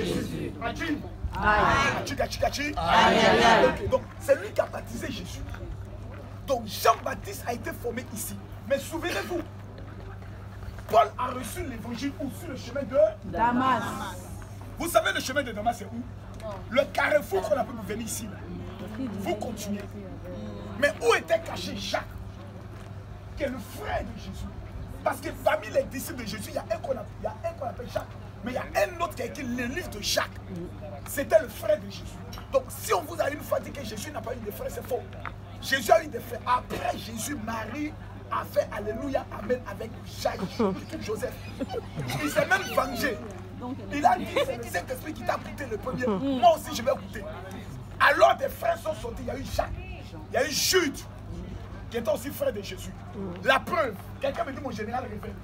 Jésus. Donc, c'est lui qui a baptisé Jésus. Donc, Jean-Baptiste a été formé ici. Mais souvenez-vous, Paul a reçu l'évangile sur le chemin de Damas. Vous savez, le chemin de Damas, c'est où? Le carrefour qu'on a pu venir ici. Là. Vous continuez. Mais où était caché Jacques, qui est le frère de Jésus? Parce que parmi les disciples de Jésus, il y a un qu'on appelle Jacques. Mais il y a un autre qui a écrit le livre de Jacques. C'était le frère de Jésus. Donc si on vous a une fois dit que Jésus n'a pas eu de frère, c'est faux. Jésus a eu des frères. Après Jésus, Marie a fait Alléluia, Amen avec Jacques, Joseph. Il s'est même vengé. Il a dit, c'est cet esprit qui t'a goûté le premier. Moi aussi, je vais goûter. Alors des frères sont sortis. Il y a eu Jacques. Il y a eu Jude, qui était aussi frère de Jésus. La preuve, quelqu'un me dit mon général révèle.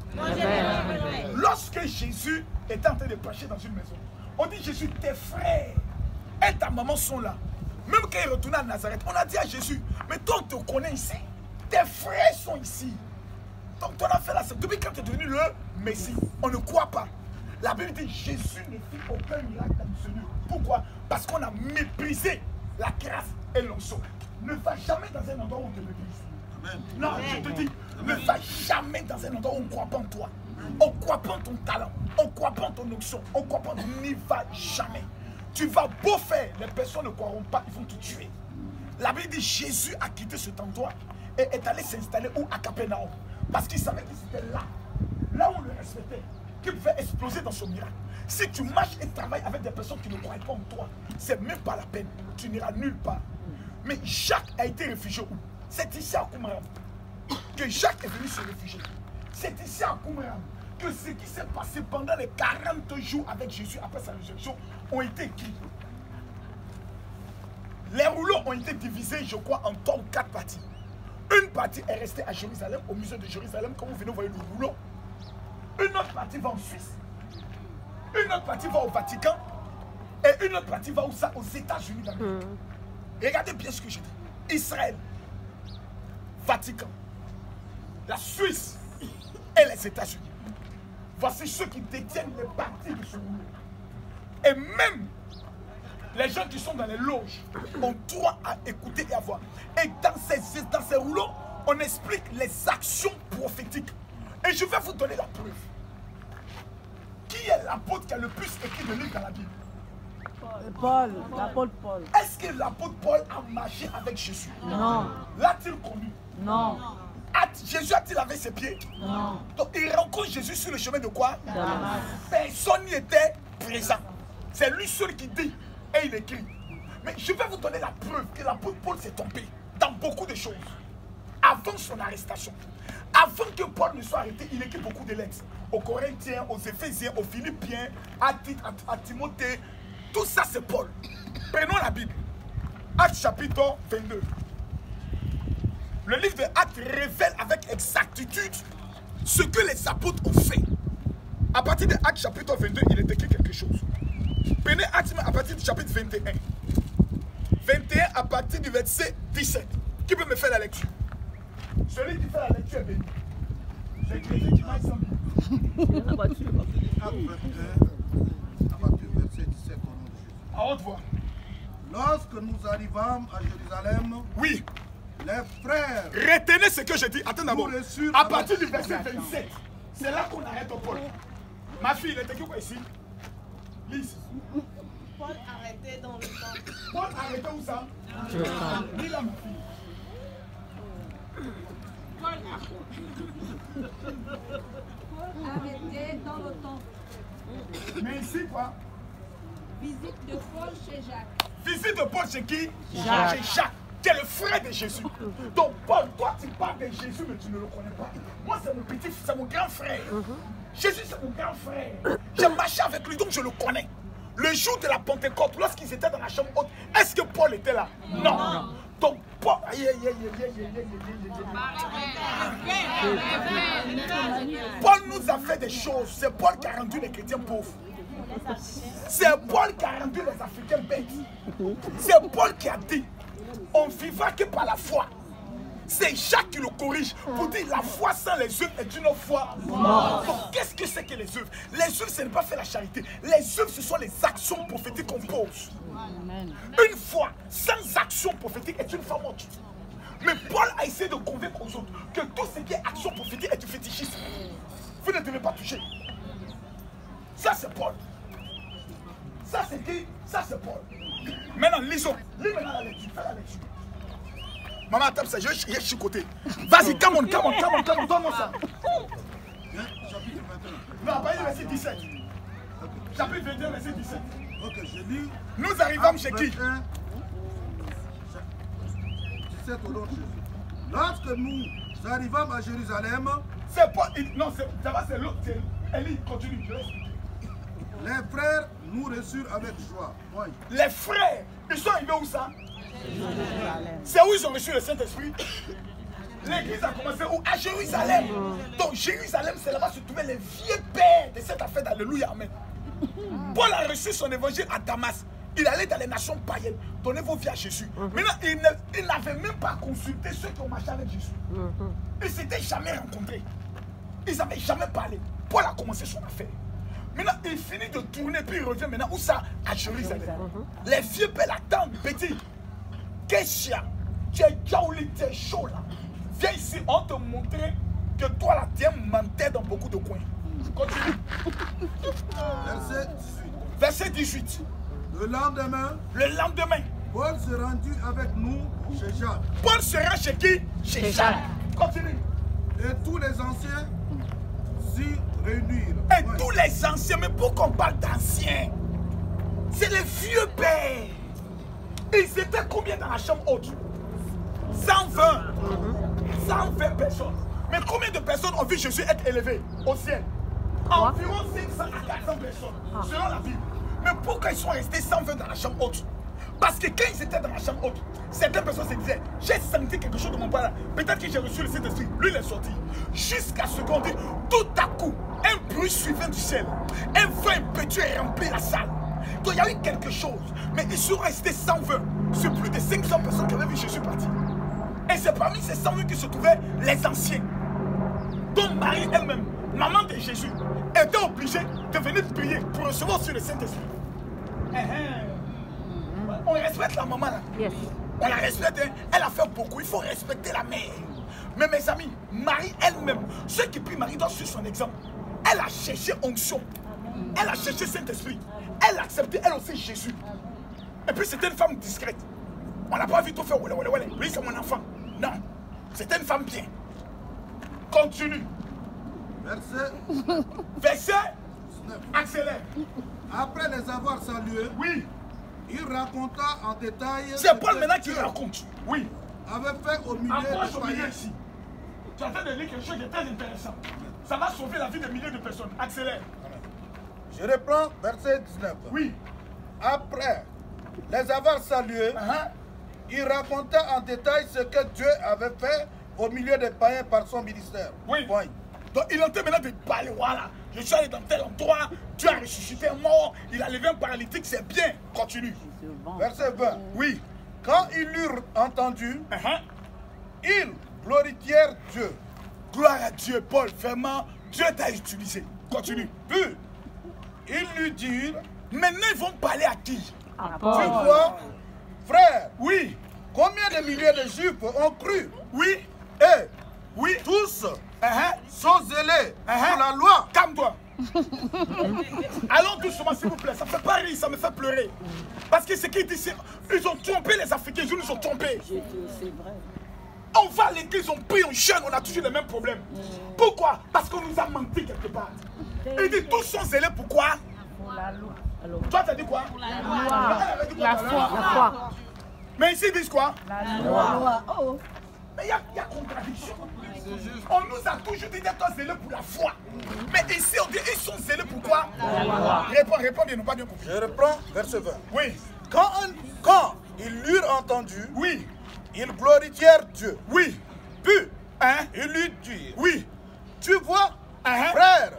Lorsque Jésus était en train de prêcher dans une maison, on dit Jésus, tes frères et ta maman sont là. Même quand il retournait à Nazareth, on a dit à Jésus, mais toi on te connaît ici. Tes frères sont ici. Donc toi on a fait la scène. Depuis quand tu es devenu le Messie, on ne croit pas. La Bible dit Jésus ne fit aucun miracle dans ce lieu. Pourquoi? Parce qu'on a méprisé la grâce et l'onction. Ne va jamais dans un endroit où on te méprise. Non, je te dis, ne va jamais dans un endroit où on ne croit pas en toi. On ne croit pas en ton talent. On ne croit pas en ton onction. On ne croit pas en ton... N'y va jamais. Tu vas beau faire, les personnes ne croiront pas, ils vont te tuer. La Bible dit Jésus a quitté cet endroit et est allé s'installer où? À Capernaum. Parce qu'il savait que c'était là où on le respectait, qu'il pouvait exploser dans son miracle. Si tu marches et travailles avec des personnes qui ne croient pas en toi, c'est même pas la peine. Tu n'iras nulle part. Mais Jacques a été réfugié où? C'est ici à Qumran que Jacques est venu se réfugier. C'est ici à Qumran que ce qui s'est passé pendant les 40 jours avec Jésus après sa résurrection ont été écrits. Les rouleaux ont été divisés, je crois, en 3 ou 4 parties. Une partie est restée à Jérusalem, au musée de Jérusalem, quand vous venez voir le rouleau. Une autre partie va en Suisse. Une autre partie va au Vatican. Et une autre partie va où ça? Aux États-Unis d'Amérique. Regardez bien ce que je dis. Israël, Vatican, la Suisse et les États-Unis. Voici ceux qui détiennent les parties de ce rouleau. Et même les gens qui sont dans les loges ont droit à écouter et à voir. Et dans ces rouleaux, on explique les actions prophétiques. Et je vais vous donner la preuve. Qui est l'apôtre qui a le plus écrit de livres dans la Bible? Paul, l'apôtre Paul. Est-ce que l'apôtre Paul a marché avec Jésus? Non. L'a-t-il connu? Non. Jésus a-t-il lavé ses pieds? Non. Donc il rencontre Jésus sur le chemin de quoi? Damas. Personne n'y était présent. C'est lui seul qui dit et il écrit. Mais je vais vous donner la preuve que l'apôtre Paul s'est trompé dans beaucoup de choses. Avant son arrestation, avant que Paul ne soit arrêté, il écrit beaucoup de lettres. Aux Corinthiens, aux Éphésiens, aux Philippiens, à Timothée. Tout ça c'est Paul. Prenons la Bible. Actes chapitre 22. Le livre de Actes révèle avec exactitude ce que les apôtres ont fait. À partir de Actes chapitre 22, il est écrit quelque chose. Prenez Actes à partir du chapitre 21. 21 à partir du verset 17. Qui peut me faire la lecture? Celui qui fait la lecture est béni. C'est chrétien qui m'a semblé. Actes 21, à partir du verset 17 au nom de Jésus. À haute voix. Lorsque nous arrivâmes à Jérusalem, Oui. les frères Retenez ce que je dis. Attends d'abord. nous reçurent À avec partir du verset 27. C'est là qu'on arrête au Paul. Ma fille, il est écrit quoi ici? Lise. Paul arrêté dans le temple. Paul arrêté où ça? Dis là ma fille. Paul Arrêté dans le temple. Mais ici quoi? Visite de Paul chez Jacques. Visite de Paul chez qui? Jacques. Chez Jacques, qui est le frère de Jésus. Donc Paul, toi tu parles de Jésus mais tu ne le connais pas. Moi c'est mon petit, c'est mon grand frère. Jésus c'est mon grand frère. J'ai marché avec lui donc je le connais. Le jour de la Pentecôte, lorsqu'ils étaient dans la chambre haute, est-ce que Paul était là? Non. Donc Paul... Paul nous a fait des choses. C'est Paul qui a rendu les chrétiens pauvres. C'est Paul qui a rendu les Africains bêtes. C'est Paul qui a dit, on ne vivra que par la foi. C'est Jacques qui le corrige pour dire la foi sans les œuvres est une foi morte. Donc qu'est-ce que c'est que les œuvres? Les œuvres, ce n'est pas faire la charité. Les œuvres, ce sont les actions action prophétique qu'on pose. Une foi sans action prophétique est une foi morte. Mais Paul a essayé de convaincre aux autres que tout ce qui est action prophétique est du fétichisme. Vous ne devez pas toucher. Ça c'est Paul. Ça c'est qui? Ça c'est Paul. Maintenant lisons. Lis maintenant la lecture. Fais la lecture. Maman tape ça, je vais chicoter. Vas-y, come on, donne-moi ça. Chapitre 21. Non, pas verset 17. Chapitre 21, verset 17. Ok, je lis. Nous arrivons chez qui? 21, 17 au nom de Jésus. Lorsque nous arrivâmes à Jérusalem, C'est pas. Non, c'est l'autre. Elie, continue. Je vais expliquer. les frères nous reçurent avec joie. Oui. Les frères, ils sont arrivés où ça? C'est où ils ont reçu le Saint-Esprit? L'église a commencé où? À Jérusalem. Donc Jérusalem, c'est là-bas se trouvaient les vieux pères de cette affaire d'Alléluia. Amen. Paul a reçu son évangile à Damas. Il allait dans les nations païennes. Donnez vos vies à Jésus. Maintenant, il n'avait même pas consulté ceux qui ont marché avec Jésus. Ils ne s'étaient jamais rencontrés. Ils n'avaient jamais parlé. Paul a commencé son affaire. Maintenant, il finit de tourner, puis il revient maintenant où ça? À Jérusalem. Les vieux pères l'attendent, petit. Kessia, tu es jaouli, tu es chaud là. Viens ici, on te montrer que toi là, tu es menteur dans beaucoup de coins. Continue. Verset 18. Verset 18. Le lendemain, Paul se rendit avec nous chez Jacques. Paul sera chez qui? Chez Jacques. Continue. Et tous les anciens s'y réunirent. Et tous les anciens, mais pourquoi on parle d'anciens? C'est les vieux pères. Ils étaient combien dans la chambre haute? 120. 120 personnes. Mais combien de personnes ont vu Jésus être élevé au ciel? Environ 500 à 400 personnes, selon la Bible. Mais pourquoi ils sont restés 120 dans la chambre haute? Parce que quand ils étaient dans la chambre haute, certaines personnes se disaient, j'ai senti quelque chose de mon père. Peut-être que j'ai reçu le Saint-Esprit. Lui, il est sorti. Jusqu'à ce qu'on dit, tout à coup, un bruit suivant du ciel. Un vent impétueux a rempli la salle. Donc il y a eu quelque chose. Mais ils sont restés 120 sur plus de 500 personnes qui avaient vu Jésus partir. Et c'est parmi ces 120 qui se trouvaient les anciens. Donc Marie elle-même, maman de Jésus, était obligée de venir prier pour recevoir sur le Saint-Esprit. On respecte la maman là. Yes. On la respecte, hein? Elle a fait beaucoup, il faut respecter la mère. Mais mes amis, Marie elle-même, ceux qui prient Marie doivent suivre son exemple. Elle a cherché onction. Elle a cherché Saint-Esprit. Elle a accepté elle aussi Jésus. Et puis c'était une femme discrète. On n'a pas vu tout faire. Oui, c'est mon enfant. Non. C'était une femme bien. Continue. Verset. Accélère. Après les avoir salués, Oui. il raconta en détail C'est Paul maintenant qui raconte. Oui. avait fait au milieu Approche des au milieu païens. ici. Tu es en train de lire quelque chose de très intéressant. Ça va sauver la vie de milliers de personnes. Accélère. Je reprends verset 19. Oui. Après les avoir salués, il raconta en détail ce que Dieu avait fait au milieu des païens par son ministère. Oui. Point. Donc il est en train maintenant de parler. Voilà. Je suis allé dans tel endroit. Dieu a ressuscité un mort. Il a levé un paralytique. C'est bien. Continue. Verset 20. Oui. Quand ils l'eurent entendu, ils glorifièrent Dieu. Gloire à Dieu, Paul. Vraiment, Dieu t'a utilisé. Continue. Puis, ils lui dirent, Maintenant, ils vont parler à qui? tu vois, frère, Oui. combien de milliers de Juifs ont cru? Oui. Et Oui. tous sont zélés pour la loi. Calme-toi. Allons doucement, s'il vous plaît. Ça me fait pas rire, ça me fait pleurer. Parce que ce qu'ils disent, ils ont trompé les Africains, ils nous ont trompés. On va à l'église, on prie, on jeûne, on a toujours les mêmes problèmes. Pourquoi? Parce qu'on nous a menti quelque part. Il dit tous sont zélés, pourquoi? Pour la loi. Toi, tu as dit quoi? La loi. Elle avait dit quoi? La foi. Mais ici, ils disent quoi? La loi. Oh. Mais il y a contradiction. On nous a toujours dit d'être zélés pour la foi. Mais ici, on dit ils sont zélés pour quoi? Réponds bien, nous pas bien compris. Je reprends verset 20. Oui. Quand ils l'eurent entendu, Oui. ils glorifièrent Dieu. Oui. Puis, Hein? ils lui dirent, Oui. tu vois, Hein? frère,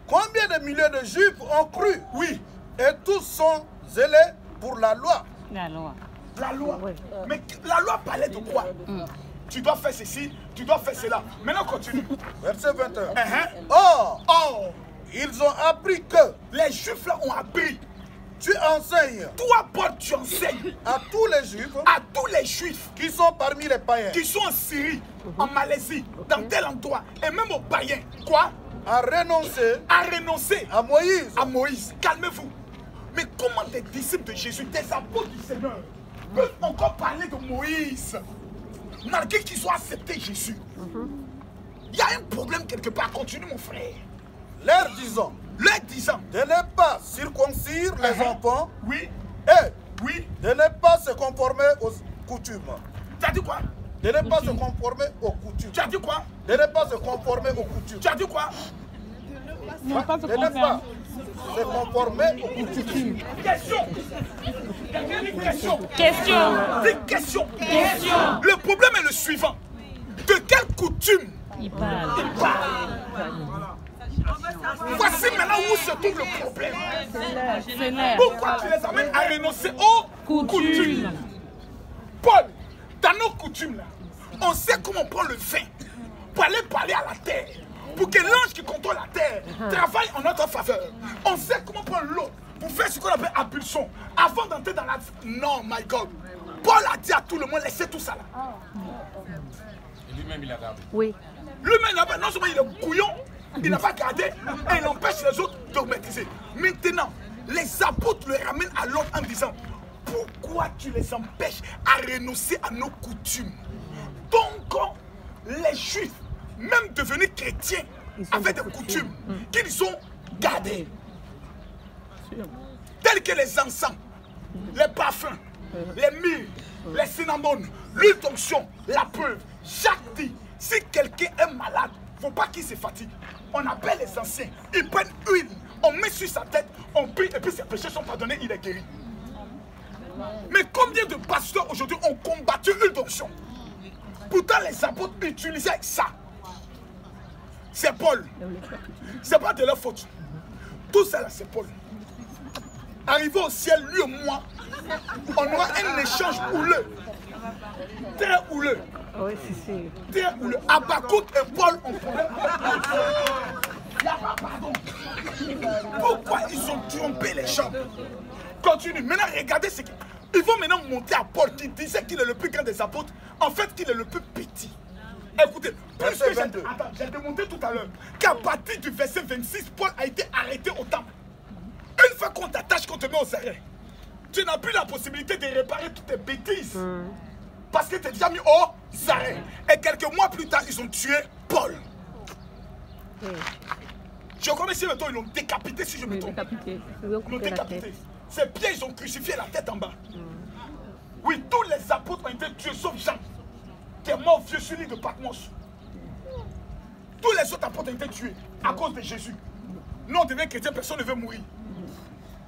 combien de milliers de Juifs ont cru? Oui. Et tous sont zélés pour la loi. La loi. La loi. Mais la loi parlait de quoi? Tu dois faire ceci, tu dois faire cela. Maintenant, continue. Verset 21. Or, Or, ils ont appris que les Juifs là ont appris tu enseignes Toi, Paul, tu enseignes à tous les Juifs qui sont parmi les païens qui sont en Syrie, en Malaisie, dans tel endroit, et même aux païens. Quoi? à renoncer À renoncer à Moïse. à Moïse. Calmez-vous. Mais comment des disciples de Jésus, des apôtres du Seigneur, peuvent encore parler de Moïse, malgré qu'ils ont accepté Jésus? Il y a un problème quelque part. Continue, mon frère. Leur disant De ne pas circoncire les enfants Oui, et oui. de ne pas se conformer aux coutumes. Tu as dit quoi? De ne pas se conformer aux coutumes. Tu as dit quoi? De ne pas se conformer aux coutumes. Tu as dit quoi? De ne pas se conformer aux coutumes. Question. Quelqu'un dit question. Question. Dis question. Le problème est le suivant. De quelle coutume Il parle. il parle? Voici maintenant où se trouve le problème. C'est l'air. Pourquoi tu les amènes à renoncer aux coutumes? Paul, dans nos coutumes là, on sait comment on prend le vin pour aller parler à la terre, pour que l'ange qui contrôle la terre travaille en notre faveur. On sait comment prendre l'eau pour faire ce qu'on appelle impulsion avant d'entrer dans la... Non, my God. Paul a dit à tout le monde, laissez tout ça là. Et lui-même, il a gardé. Oui. Lui-même, non seulement il est couillon, il n'a pas gardé et il empêche les autres de maîtriser. Maintenant, les apôtres le ramènent à l'ordre en disant, pourquoi tu les empêches à renoncer à nos coutumes? Donc, les Juifs, même devenus chrétiens, avaient des coutumes qu'ils ont gardées. Telles que les encens, les parfums, les myrrhes, les cinnamones, l'huile d'onction, la preuve. Chaque dit, si quelqu'un est malade, il ne faut pas qu'il se fatigue. On appelle les anciens, ils prennent huile, on met sur sa tête, on prie et puis ses péchés sont pardonnés, il est guéri. Mais combien de pasteurs aujourd'hui ont combattu l'huile d'onction? Pourtant les apôtres utilisaient ça. C'est Paul. C'est pas de leur faute. Tout ça là, c'est Paul. Arrivé au ciel, lui et moi, on aura un échange houleux. Très houleux. Oui, c'est Très houleux. Habakkuk et Paul ont problème. Il n'y a pas pardon. Pourquoi ils ont trompé les gens? Continue. Maintenant, regardez ce qu'ils... Ils vont maintenant monter à Paul qui disait qu'il est le plus grand des apôtres. En fait, qu'il est le plus petit. Écoutez, j'ai démontré tout à l'heure qu'à partir du verset 26, Paul a été arrêté au temple. Une fois qu'on t'attache, qu'on te met aux arrêts, tu n'as plus la possibilité de réparer toutes tes bêtises. Parce que tu es déjà mis aux arrêts. Et quelques mois plus tard, ils ont tué Paul. Je crois que si maintenant ils l'ont décapité, si je me trompe. Ils l'ont décapité. Ses pieds, ils ont crucifié la tête en bas. Oui, tous les apôtres ont été tués, sauf Jean, qui est mort vieux sur l'île de Patmos. Tous les autres apôtres ont été tués à cause de Jésus. Nous, on devient chrétien, personne ne veut mourir.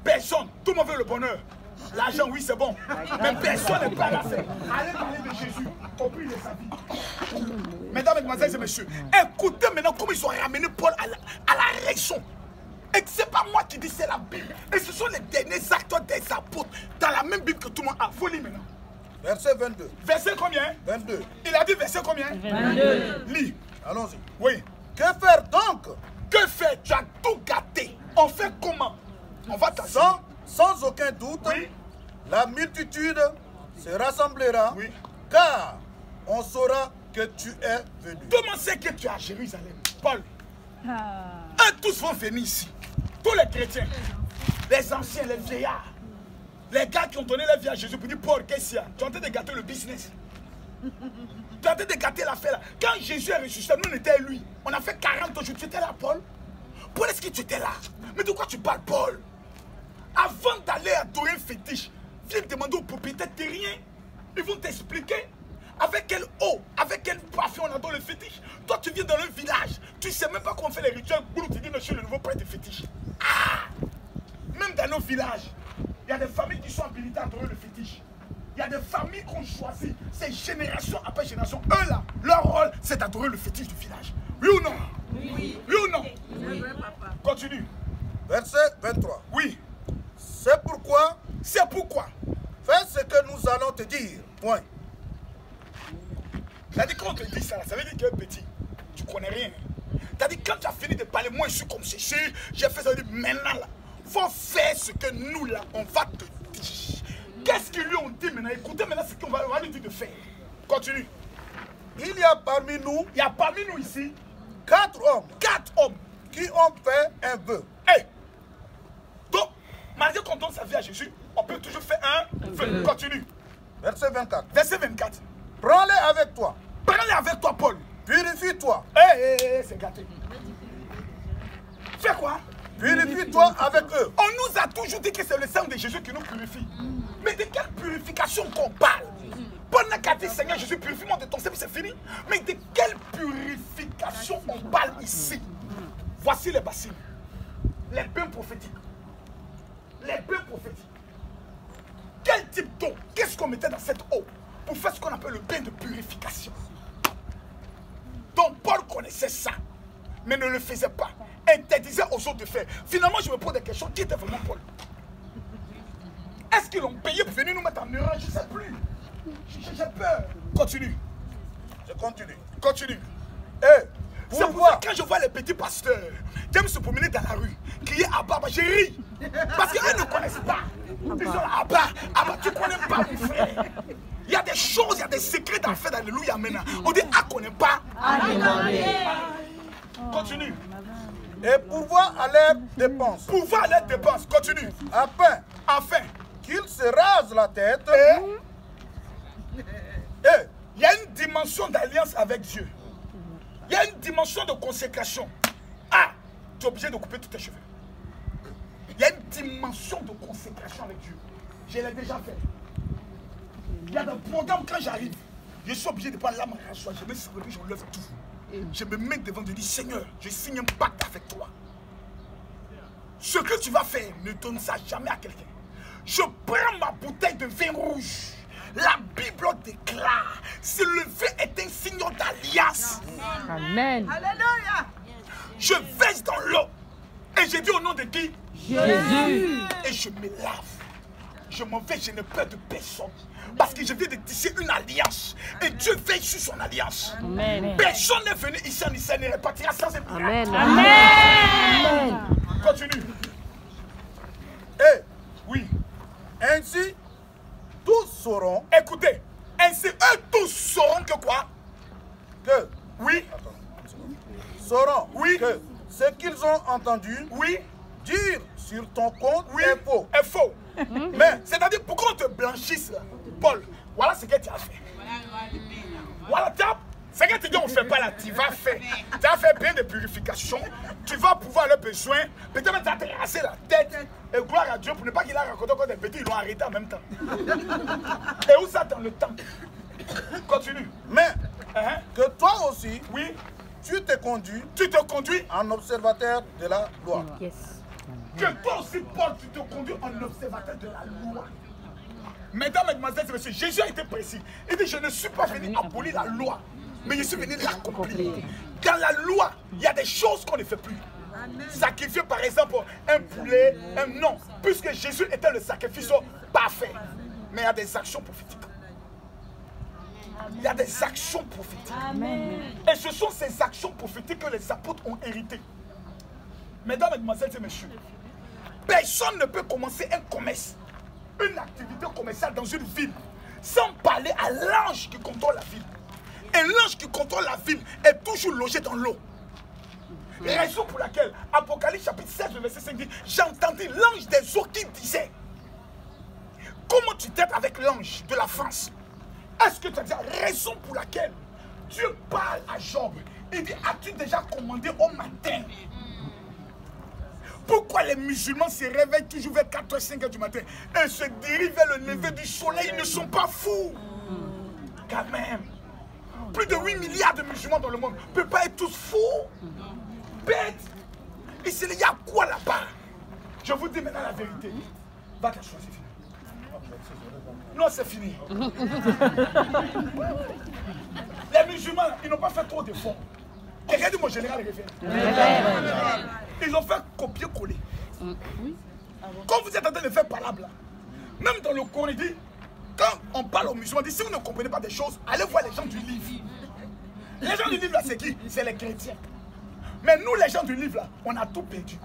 Personne. Tout le monde veut le bonheur. L'argent, oui, c'est bon. Mais personne n'est pas là. Allez parler de Jésus au prix de sa vie. Mesdames, mesdemoiselles et messieurs, écoutez maintenant comment ils ont ramené Paul à la raison. Et ce n'est pas moi qui dis, c'est la Bible. Et ce sont les derniers actes des apôtres dans la même Bible que tout le monde a. Faut lire maintenant. Verset 22. Verset combien? 22. Il a dit verset combien? 22. Lis. Allons-y. Oui. Que faire donc? Que faire? Tu as tout gâté. On fait comment? On va t'asseoir. Sans aucun doute, Oui. la multitude se rassemblera, Oui. car on saura que tu es venu. Comment c'est que tu es à Jérusalem? Paul. Eux tous vont venir ici. Tous les chrétiens. Les anciens, les vieillards. Les gars qui ont donné la vie à Jésus pour dire Paul, qu'est-ce qu'il y a? Tu es en train de gâter le business. Tu es en train de gâter l'affaire là. Quand Jésus est ressuscité, nous on était lui. On a fait 40 jours. Tu étais là, Paul? Paul, est-ce que tu étais là? Mais de quoi tu parles, Paul? Avant d'aller adorer un fétiche, viens me demander au propriétaire de rien. Ils vont t'expliquer avec quelle eau, avec quel parfum on adore le fétiche. Toi, tu viens dans un village, tu ne sais même pas comment on fait les rituels. Boulou, tu dis, je suis le nouveau prêtre de fétiche. Ah! Même dans nos villages, il y a des familles qui sont habilitées à adorer le fétiche. Il y a des familles qu'on choisit, c'est génération après génération. Eux là, leur rôle, c'est d'adorer le fétiche du village. Oui ou non? Oui. Oui ou non? Oui. Continue. Verset 23. Oui. C'est pourquoi, fais ce que nous allons te dire. Point. C'est-à-dire quand on te dit ça, ça veut dire que tu es petit. Tu ne connais rien. C'est-à-dire quand tu as fini de parler, moi je suis comme ceci, j'ai fait ça, maintenant là. faut faire ce que nous là, on va te dire. Qu'est-ce qu'ils lui ont dit maintenant? Écoutez maintenant ce qu'on va lui dire de faire. Continue. Il y a parmi nous, Il y a parmi nous ici 4 hommes 4 hommes. qui ont fait un vœu. Hey. Donc, malgré qu'on donne sa vie à Jésus, on peut toujours faire un vœu. Continue. Verset 24. Verset 24. Prends-les avec toi. Prends-les avec toi, Paul. Purifie-toi. C'est gâté. Fais quoi? Purifie-toi avec eux. On nous a toujours dit que c'est le sang de Jésus qui nous purifie. Mais de quelle purification qu'on parle? Paul n'a qu'à dire, Seigneur Jésus, purifie-moi de ton sang, c'est fini. Mais de quelle purification on parle ici? Voici les bassines. Les bains prophétiques. Les bains prophétiques. Quel type d'eau? Qu'est-ce qu'on mettait dans cette eau pour faire ce qu'on appelle le bain de purification? Donc Paul connaissait ça, mais ne le faisait pas. Interdisait aux autres de faire. Finalement, je me pose des questions. Qui était vraiment Paul? Est-ce qu'ils l'ont payé pour venir nous mettre en erreur? Je ne sais plus. J'ai peur. Continue. Je continue. Continue. Pour C'est pour voir. ça que quand je vois les petits pasteurs qui aiment se promener dans la rue, crier à bas, je ris. Parce qu'ils ne connaissent pas. Ils sont là, à bas, tu ne connais pas, mon frère. Il y a des choses, il y a des secrets dans le fait d'Alléluia maintenant. On dit, ah, connaît pas. Continue. Et pourvoir à leurs dépenses. Pouvoir les dépenses. Continue. Afin Enfin, qu'ils se rasent la tête. il y a une dimension d'alliance avec Dieu. Il y a une dimension de consécration. Ah, tu es obligé de couper tous tes cheveux. Il y a une dimension de consécration avec Dieu. Je l'ai déjà fait. Il y a des programmes quand j'arrive. Je suis obligé de prendre l'âme à soi. Je me suis levé, je lève tout. Je me mets devant Dieu et dis, Seigneur, je signe un pacte avec toi. Ce que tu vas faire, ne donne ça jamais à quelqu'un. Je prends ma bouteille de vin rouge. La Bible déclare, si le vin est un signe d'alliance. Amen. Alléluia. Je verse dans l'eau. Et je dis au nom de qui? Jésus. Et je me lave. Je m'en vais, je n'ai peur de personne. Parce que je viens de tisser une alliance. Et Dieu veille sur son alliance. Amen. Personne n'est venu ici en Israël et repartira sans un miracle. Amen. Amen. Continue. Oui. Ainsi, tous sauront Écoutez. Ainsi, eux tous sauront que quoi? que, Oui. sauront Oui. que ce qu'ils ont entendu Oui. dire sur ton compte Oui. est faux. Est faux. Mais C'est-à-dire, pourquoi on te blanchisse là? Paul, voilà ce que tu as fait. Voilà, ce que tu dis, on ne fait pas là, tu vas faire. Tu vas faire bien de purification. Tu vas pouvoir leurs besoins. Peut-être même tu vas te rasser la tête. Et gloire à Dieu pour ne pas qu'il a raconté encore des petits, ils l'ont arrêté en même temps. Et où ça dans le temps? Continue. mais Hein? que toi aussi, Oui, tu te conduis tu te conduis. en observateur de la loi. Yes. Que toi aussi, Paul, tu te conduis en observateur de la loi. Mesdames, mesdemoiselles et messieurs, Jésus a été précis. Il dit, je ne suis pas venu abolir la loi, mais je suis venu l'accomplir. Dans la loi, il y a des choses qu'on ne fait plus. Sacrifier par exemple un poulet, non. Puisque Jésus était le sacrifice parfait. Mais il y a des actions prophétiques. Il y a des actions prophétiques. Et ce sont ces actions prophétiques que les apôtres ont héritées. Mesdames, mesdemoiselles et messieurs, personne ne peut commencer un commerce, une activité commerciale dans une ville, sans parler à l'ange qui contrôle la ville. Et l'ange qui contrôle la ville est toujours logé dans l'eau. Raison pour laquelle, Apocalypse chapitre 16, verset 5 dit, j'ai entendu l'ange des eaux qui disait, comment tu traites avec l'ange de la France? Est-ce que tu as dit, raison pour laquelle Dieu parle à Job? Il dit, as-tu déjà commandé au matin? Pourquoi les musulmans se réveillent toujours vers 4h, 5h du matin et se dirigent vers le lever du soleil? Ils ne sont pas fous. Quand même. Plus de 8 milliards de musulmans dans le monde ne peuvent pas être tous fous. Bêtes. Et il y a quoi là-bas? Je vous dis maintenant la vérité. Va t'asseoir, c'est fini. Non, c'est fini. Les musulmans, ils n'ont pas fait trop d'efforts. Quelqu'un dit mon général revient. Ils ont fait copier-coller. Quand vous êtes en train de faire palabre là, même dans le Coran, il dit, quand on parle aux musulmans, il dit, si vous ne comprenez pas des choses, allez voir les gens du livre. Les gens du livre là, c'est qui? C'est les chrétiens. Mais nous, les gens du livre là, on a tout perdu.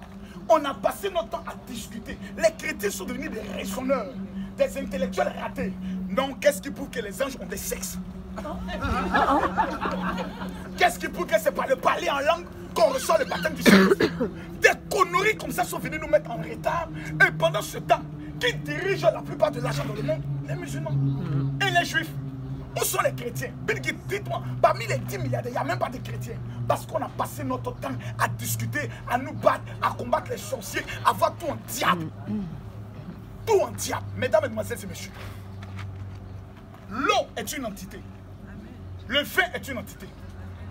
On a passé notre temps à discuter. Les chrétiens sont devenus des raisonneurs, des intellectuels ratés. Non, qu'est-ce qui prouve que les anges ont des sexes? Qu'est-ce qui prouve que c'est par le parler en langue qu'on reçoit le baptême du Saint-Esprit? Des conneries comme ça sont venues nous mettre en retard. Et pendant ce temps, qui dirige la plupart de l'argent dans le monde? Les musulmans et les juifs. Où sont les chrétiens? Dites-moi, parmi les 10 milliardaires, il n'y a même pas de chrétiens. Parce qu'on a passé notre temps à discuter, à nous battre, à combattre les sorciers, à voir tout en diable. Tout en diable. Mesdames, mesdemoiselles et messieurs, l'eau est une entité. Le vin est une entité.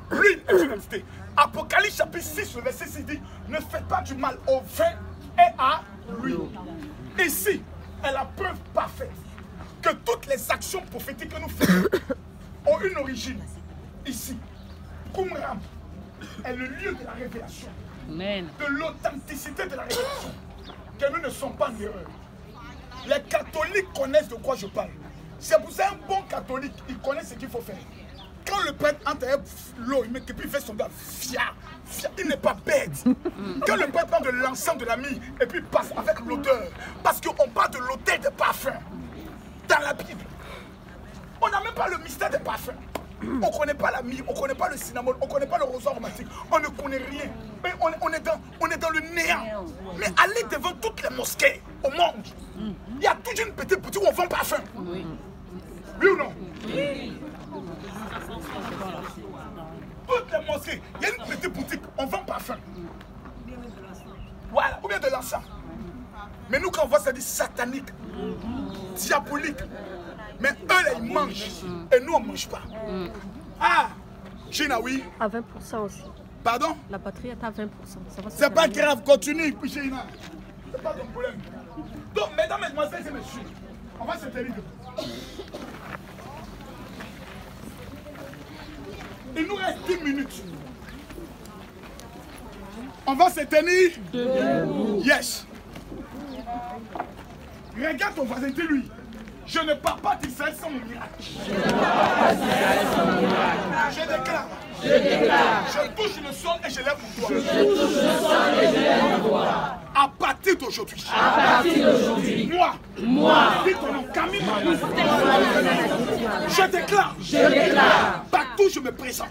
L'huile est une entité. Apocalypse chapitre 6, le verset 6 dit, ne faites pas du mal au vin et à l'huile. Ici est la preuve parfaite que toutes les actions prophétiques que nous faisons ont une origine ici. Qumran est le lieu de la révélation, de l'authenticité de la révélation, que nous ne sommes pas en erreur. Les catholiques connaissent de quoi je parle. C'est pour ça un bon catholique, il connaît ce qu'il faut faire. Quand le prêtre entre l'eau, il fait son doigt, il n'est pas bête. Quand le prêtre prend de l'encens de la myrrhe et puis passe avec l'odeur, parce qu'on parle de l'odeur des parfums dans la Bible. On n'a même pas le mystère des parfums. On ne connaît pas la myrrhe, on ne connaît pas le cinnamon, on ne connaît pas le roseau aromatique, on ne connaît rien. Mais on est dans le néant. Mais allez devant toutes les mosquées au monde. Il y a toujours une petite boutique où on vend parfum. Oui ou non? Oui. Toutes les mosquées, il y a une petite boutique, on vend parfum. Voilà, ou bien de l'encens. Mais nous, quand on voit ça, dit satanique, diabolique. Mais eux, là, ils mangent. Et nous, on ne mange pas. Ah, China, oui. À 20% aussi. Pardon? La batterie est à 20%. C'est pas grave, continue, China. C'est pas ton problème. Donc, mesdames, mesdemoiselles et messieurs, on va se tenir debout. Il nous reste 10 minutes. On va se tenir debout. Yes. Regarde ton voisin, dis-lui. Je ne pars pas d'Israël sans mon miracle. Je déclare. Je touche le sol et je lève mon doigt. À partir d'aujourd'hui. Moi. Dis ton nom, Camille. Je déclare. Partout je me présente.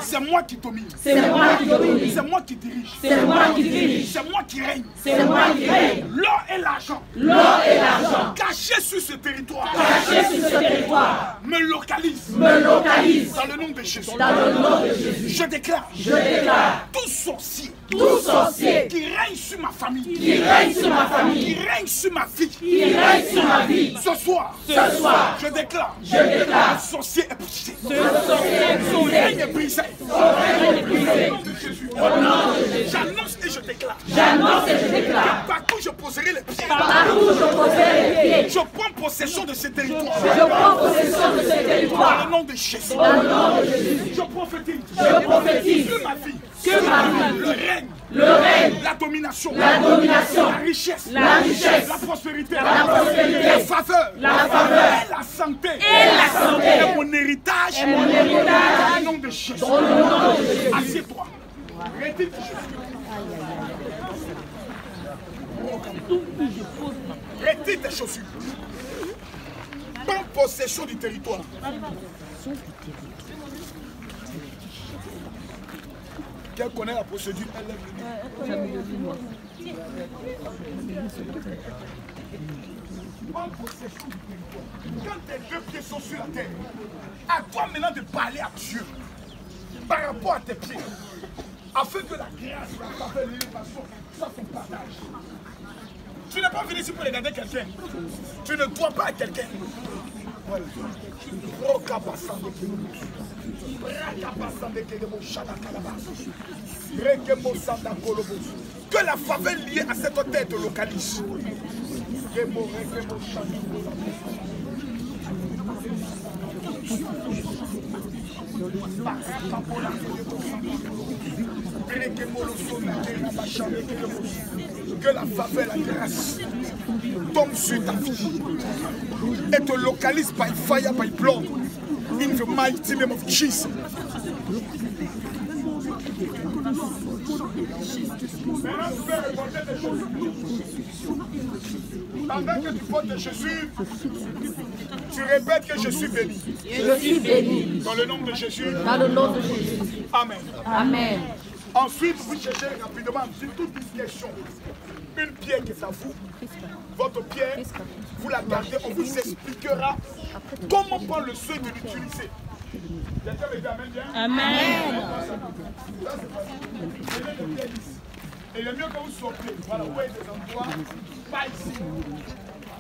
C'est moi qui domine. C'est moi qui dirige. C'est moi qui règne. L'or et l'argent. Cachés sur ce territoire. Me localise. Dans le nom de Jésus. Je déclare. Tout sorcier. Qui règne sur ma famille. Qui règne sur ma vie. Ce soir. Je déclare. Le sorcier est brisé. Son règne est brisé. Au nom de Jésus. J'annonce et je déclare. Que partout je poserai les pieds. Je prends possession de ce territoire. Dans le nom de Jésus. Je prophétise. Que ma vie. Le règne, la domination, la richesse, la prospérité, la faveur, et la santé, et mon héritage, dans le nom de Jésus. Assieds-toi. Retire tes chaussures. Prends possession du territoire. Quelle connaît la procédure, elle lève le doigt. Prends possession du territoire. Quand tes deux pieds sont sur la terre, à toi maintenant de parler à Dieu par rapport à tes pieds, afin que la grâce, la faveur, l'élévation soit son partage. Tu n'es pas venu ici pour regarder quelqu'un. Tu ne dois pas à quelqu'un. Voilà. Que la faveur liée à cette tête localise. Que la faveur, la grâce tombe sur ta vie et te localise by fire, by blood, in the mighty name of Jesus. Maintenant, tu peux répondre des choses. Pendant que tu portes Jésus, tu répètes que je suis béni. Je suis béni. Dans le nom de Jésus. Dans le nom de Jésus. Amen. Amen. Ensuite, vous cherchez rapidement, sur toute discrétion, une pierre qui est à vous. Votre pierre, vous la gardez, on vous expliquera comment prendre le soin de l'utiliser. Quelqu'un me dit amen bien? Amen. Et le mieux que vous sortez, voilà, où est des endroits, pas ici.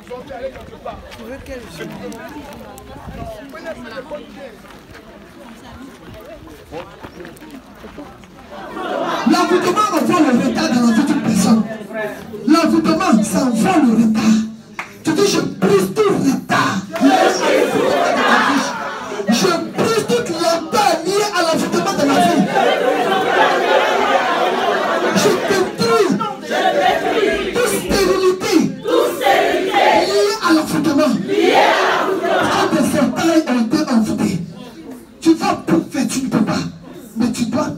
Sortez, allez quelque part. Prenez les bonnes pierres. L'envoûtement envoie le retard dans la vie d'une personne. L'envoûtement, ça envoie le retard. Tu dis, je brise tout le retard. Je brise toute lenteur liée à l'envoûtement de la vie. Je détruis toute stérilité liée à l'envoûtement. Quand des orteils ont été envoûtés, tu vas faire, tu ne peux pas. Mais tu dois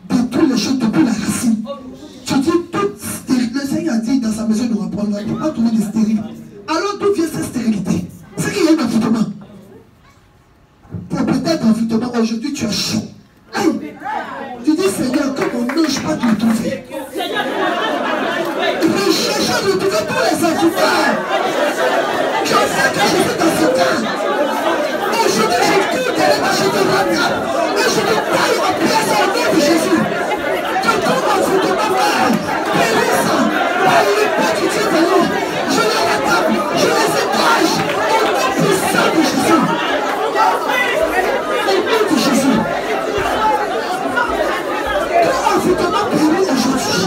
détruire les choses depuis la racine. Tu dis toute stérilité. Le Seigneur a dit dans sa maison, il ne va pas trouver de stérilité. Alors d'où vient cette stérilité? C'est qu'il y a un envoûtement. Pour peut-être envoûtement, aujourd'hui tu as chaud. Aïe. Tu dis Seigneur, que mon ange pas te retrouver. Recherche à retrouver tous les envoûteurs. Je sais que je suis dans ce cas. Aujourd'hui je cours dans les marchés de Raka. Et je me taille en pièces au nom de Jésus. Que tout envoûtement meurt. Périssant. Par le pas du Dieu venu. Je les rattrape. Je les étage. Au nom puissant de Jésus. Au nom de Jésus. Tout envoûtement périt aujourd'hui.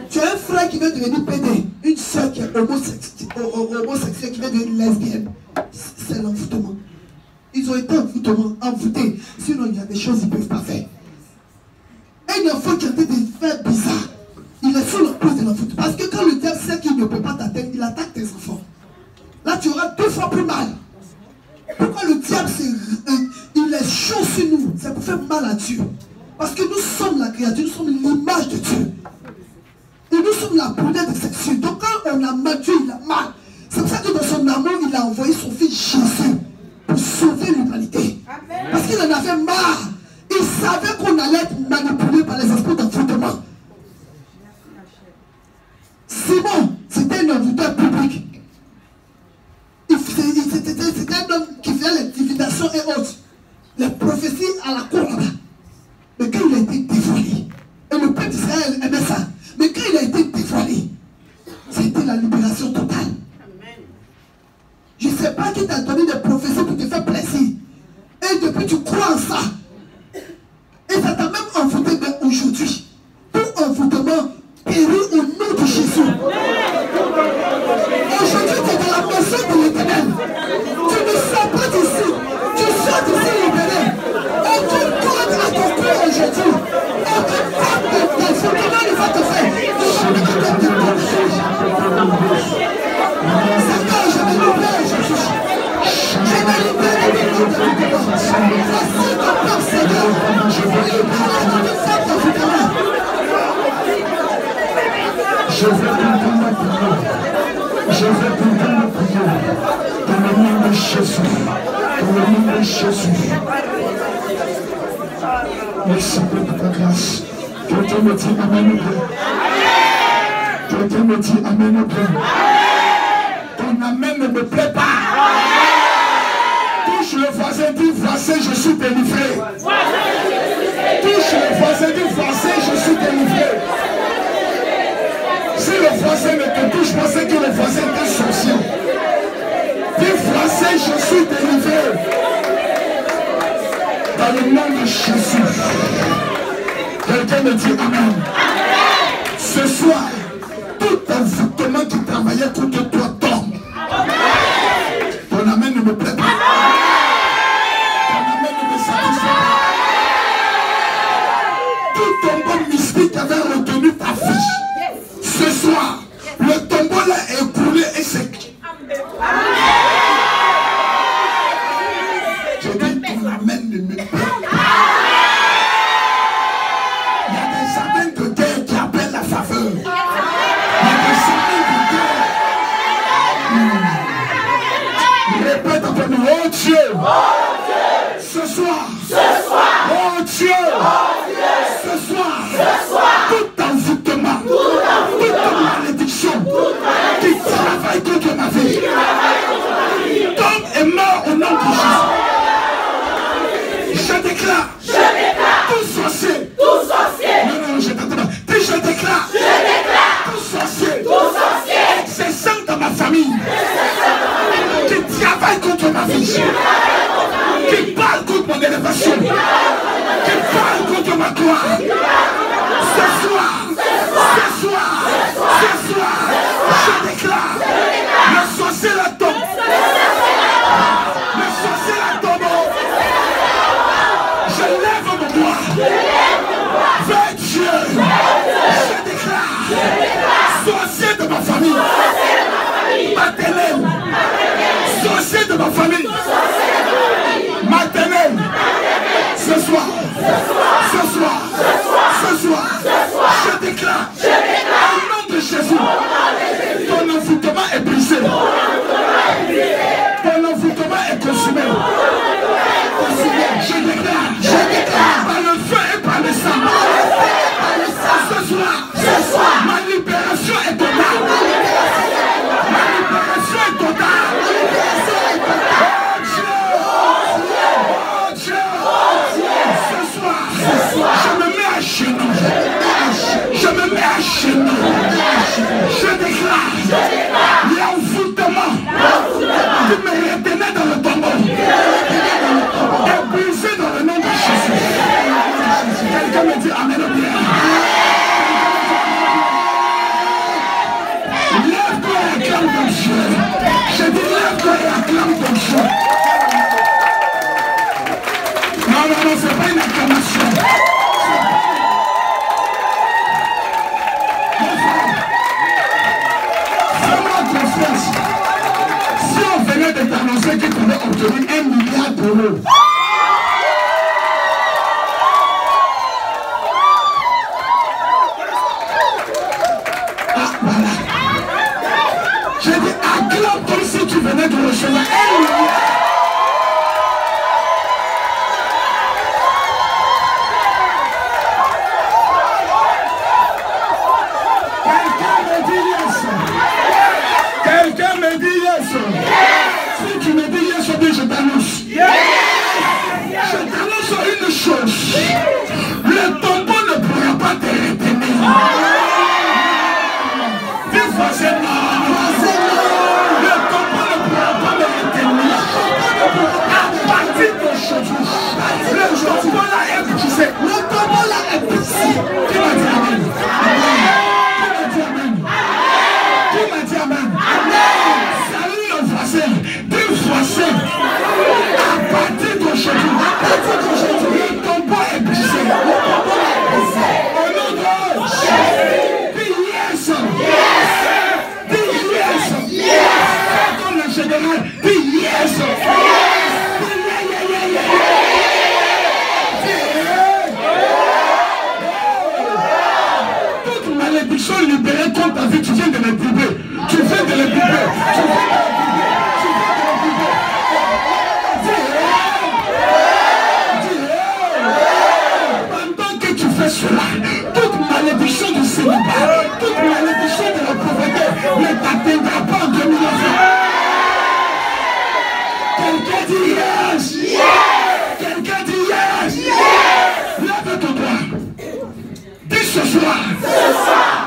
Tu as un frère qui veut devenir pédé, une soeur qui est homosexuelle qui veut devenir lesbienne. C'est l'envoûtement. Ils ont été envoûtés. Sinon, il y a des choses qu'ils ne peuvent pas faire. Un enfant qui a fait des faits bizarres, il est sous l'emprise de l'envoûtement. Parce que quand le diable sait qu'il ne peut pas t'atteindre, il attaque tes enfants. Là, tu auras 2 fois plus mal. Pourquoi le diable, il est chaud sur nous? C'est pour faire mal à Dieu. Parce que nous sommes la créature, nous sommes l'image de Dieu. Et nous sommes la prunelle de cette cieux. Donc quand on a mal, Dieu, il a mal. C'est pour ça que dans son amour, il a envoyé son fils Jésus pour sauver l'humanité. Parce qu'il en avait marre. Il savait qu'on allait être manipulé par les esprits d'envoûtement. Simon, c'était un envoûteur public. C'était un homme qui faisait les divinations et autres. Les prophéties à la cour là-bas. Mais quand il a été dévoilé, et le peuple d'Israël aimait ça. Mais quand il a été dévoilé, c'était la libération totale. Je ne sais pas qui t'a donné des prophéties pour te faire plaisir. Et depuis tu crois en ça. Et ça t'a même envoûté, mais aujourd'hui, tout envoûtement périt au nom de Jésus. Aujourd'hui, tu es dans la maison de l'Éternel. Tu ne sors pas d'ici. Tu sors d'ici libéré. Aucune corde à ton cou aujourd'hui. Aucune corde d'envoûtement ne va te faire. Seigneur, je me libère, Jésus. Je me libère de l'envoûtement. Voici ton peuple, Seigneur. Je me libère de toute forme d'envoûtement. Je veux comprendre la prière. Je veux comprendre la prière. Dans le nom de Jésus. Dans le nom de Jésus. Merci pour ta grâce. Quelqu'un me dit amen au bien. Quelqu'un me dit amen au bien. Ton amen ne me plaît pas. Touche le voisin, dis voisin, je suis délivré. Touche le voisin, dis voisin, je suis délivré. Si le voisin ne te touche pas, c'est que le voisin est un sorcier. Dis voisin, je suis délivré. Dans le nom de Jésus. Quelqu'un me dit amen. Ce soir, tout envoûtement qui travaillait contre toi tombe. Ton amen ne me plaît pas. Ton amen ne me satisfait pas. Tout tombeau mystique avait retenu ta fiche. Ce soir, le tombeau l'a écoulé et c'est... Ce soir. Oh Dieu. Ce soir. Tout envoûtement. Toute malédiction. Qui travaille contre ma vie. Tombe et meurt au nom de Jésus. Je déclare. Tout sorcier. Non, je t'entends pas. Je déclare. Tout sorcier. Exerçant dans ma famille. Qui travaille contre ma vie. Qui parle contre mon élévation. Qui parle contre ma gloire. Ce soir, je déclare, le sorcier la tombe. Le sorcier la tombe. Je lève mon doigt vers Dieu. Je déclare, sorcier de ma famille, maternelle, sorcier de ma famille, maternelle, ce soir, je déclare, au nom de Jésus, ton envoûtement est brisé, ton envoûtement est consumé. Je déclare, par le feu et par le sang, ce soir, ma libération est totale. Ma libération est totale. Oh Dieu, ce soir, je me mets à genoux. Je déclare, l'envoûtement qui me retenait dans le tombeau est brisé dans le nom de Jésus. Quelqu'un me dit amen ou bien. Lève-toi et acclame ton Dieu. Je dis lève-toi et acclame ton Dieu. Non, c'est pas une acclamation. Fais-moi confiance. Si on venait de t'annoncer qu'il pouvait obtenir 1 milliard d'euros. J'ai dit acclame comme si tu venais de recevoir 1 milliard. Quelqu'un me dit yes. Si tu me dis yes, je t'annonce. Je t'annonce une chose. Le tombeau ne pourra pas te retenir. Dis forcément. Le tombeau ne pourra pas me retenir. À partir d'aujourd'hui, le tombeau là est brisé. Le tombeau là est brisé. Qui m'a dit amen? Qui m'a dit amen? Salut le voisin. Dis voisin. À partir d'aujourd'hui, le tombeau est brisé. Au nom de Jésus. Dis yes. Dis yes. Comme le général. Dis yes. Toute malédiction libérée contre ta vie, tu viens de les briber. Tu viens de les briber. Pendant que tu fais cela, toute malédiction du célibat, toute malédiction de la pauvreté ne t'atteindra pas en 2020. Quelqu'un dit yes. Quelqu'un dit yes. Lève ton doigt. Dis ce soir,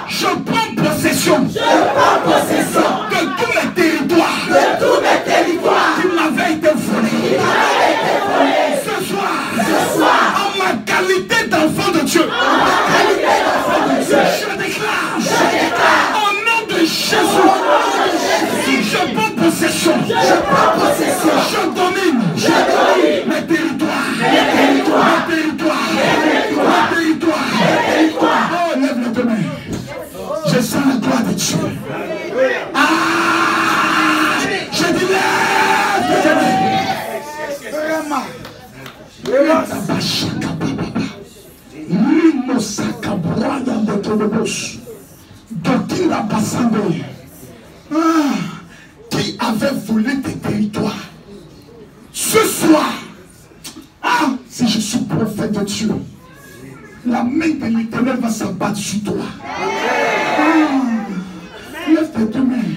je prends possession de tous mes territoires qui m'avaient été volés. Ce soir, en ma qualité d'enfant de Dieu, je déclare au nom de Jésus, je prends possession, je domine mes territoires. Oh, lève les deux mains. Je sens la gloire de Dieu. Je dis lève les deux mains. Qui avait volé tes territoires? Ce soir, cieux, la main de l'Éternel va s'abattre sur toi. Lève tes deux mains.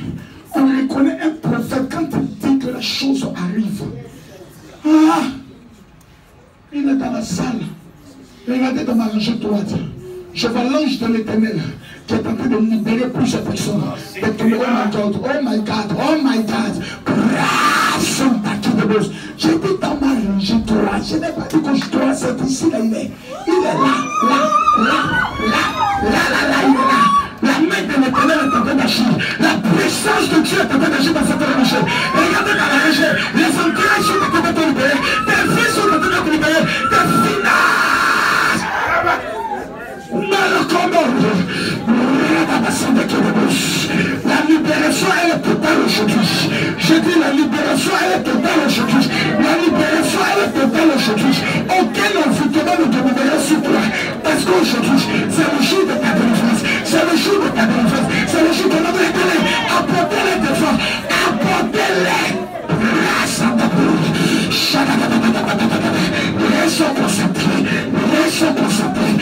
On reconnaît un prophète quand il dit que la chose arrive. Il est dans la salle. Regardez dans ma rangée droite. Je vois l'ange de l'Éternel qui est en train de libérer plusieurs personnes. Oh my God, oh my God, oh my God. J'ai dit dans ma rangée droite. Je n'ai pas dit que je dois, c'est ici, là, il est. Il est là, il est là. La main de l'Éternel est en train d'agir. La puissance de Dieu est en train d'agir dans cette rangée. Regardez dans la rangée. Les entrailles sont en train de te libérer. Tes filles sont en train de te libérer. Tes finances. La libération elle est totale aujourd'hui. Je dis la libération elle est totale aujourd'hui. La libération elle est totale aujourd'hui. Aucun envoûtement ne te libérera sur toi. Parce qu'aujourd'hui, c'est le jour de ta délivrance. C'est le jour de ta délivrance. C'est le jour de notre éternel. Apportez-les devant. Apportez-les. Restons concentrés. Restons concentrés.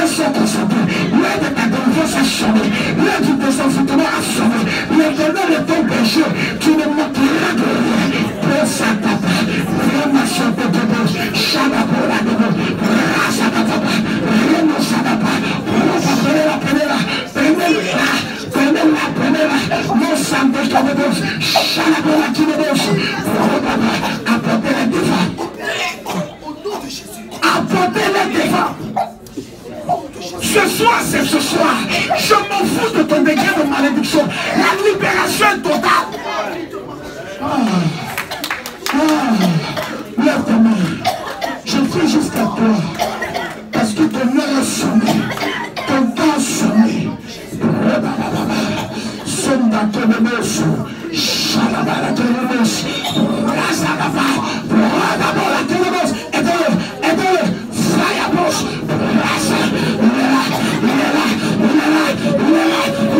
Restons concentrés. L'heure de ta délivrance a sonné. L'heure du désenvoûtement a sonné. L'éternel est ton péché. Tu ne manqueras de rien. Pense à ta part. Rémation de Dieu. Chadabola de Dieu. Rasa de Dieu. Rémation de Dieu. Prenez-la. Prenez-la. Non sang de Dieu. Chadabola de Dieu. Apportez-les devant. Apportez-les devant. Ce soir, c'est ce soir. Je m'en fous de ton degré de malédiction. La libération est totale. Lève ta main. Je prie jusqu'à toi. Parce que ton heure est sonné. Ton temps est sonné. Sonda Kenemosu. Shalabala Kenemosu. Razagava. Radabola Kenemosu. Aidez-le. Fayabos. Il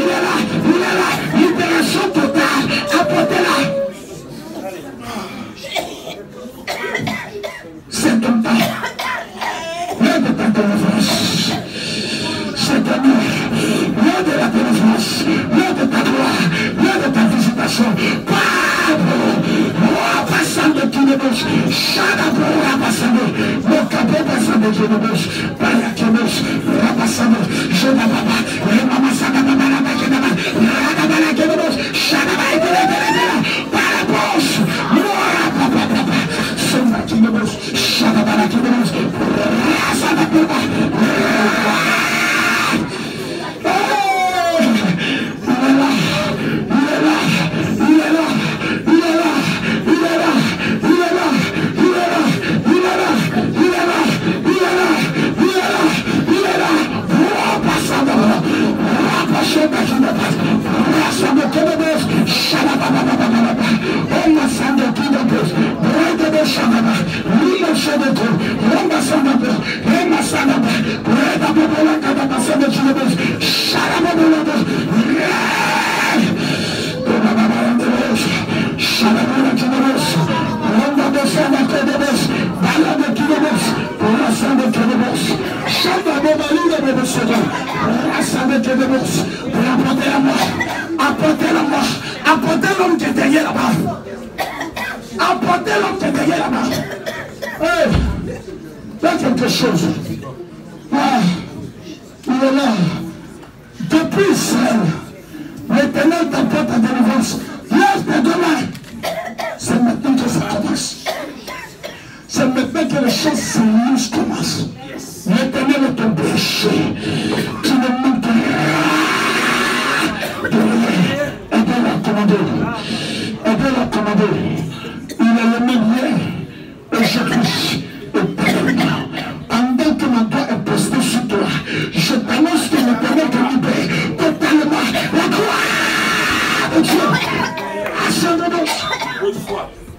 est là. Libération totale. Apportez-la. C'est ton temps. L'heure de ta délivrance. C'est ton heure. L'heure de la délivrance. L'heure de ta gloire. L'heure de ta visitation. Passando aqui no Deus, chega por passando, meu cabelo passando aqui no Deus, para aqui Deus, passando, chega baba, mama saga baba na máquina, raga bala aqui no Deus, chega vai para Deus, mora papa, chega aqui no Deus, chega bala aqui no Deus, raça da baba. Apportez l'homme qui est derrière là-bas. Apportez l'homme qui est derrière là-bas. Il y a quelque chose. Il est là. Depuis Israël, l'Éternel t'apporte ta délivrance. Lève tes deux mains. C'est maintenant que ça commence. C'est maintenant que les choses sérieuses commencent. L'Éternel est ton péché. Tu ne manqueras de rien. Aidez-la à commander. Aidez-la à commander. Il est le même hier, aujourd'hui, éternellement. Pendant que ma doigt est posté sur toi, je t'annonce que l'Éternel te libère totalement la gloire de Dieu. Ascendez-nous.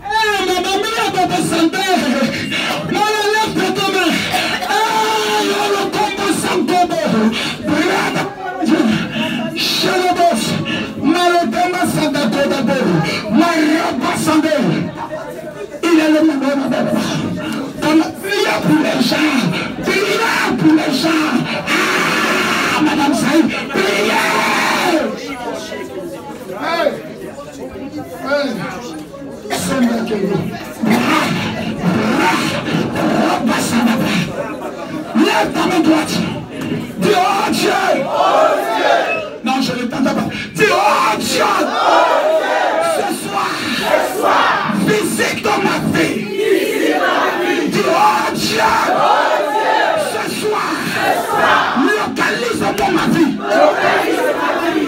Ma maman va descendre. Mon élève de demain. Le combo sans combo. Lève ta main droite. Dis oh Dieu. Non, je ne t'entends pas. Dis oh Dieu. Ce soir, visite dans ma vie. Dis oh Dieu. Ce soir, localise dans ma vie.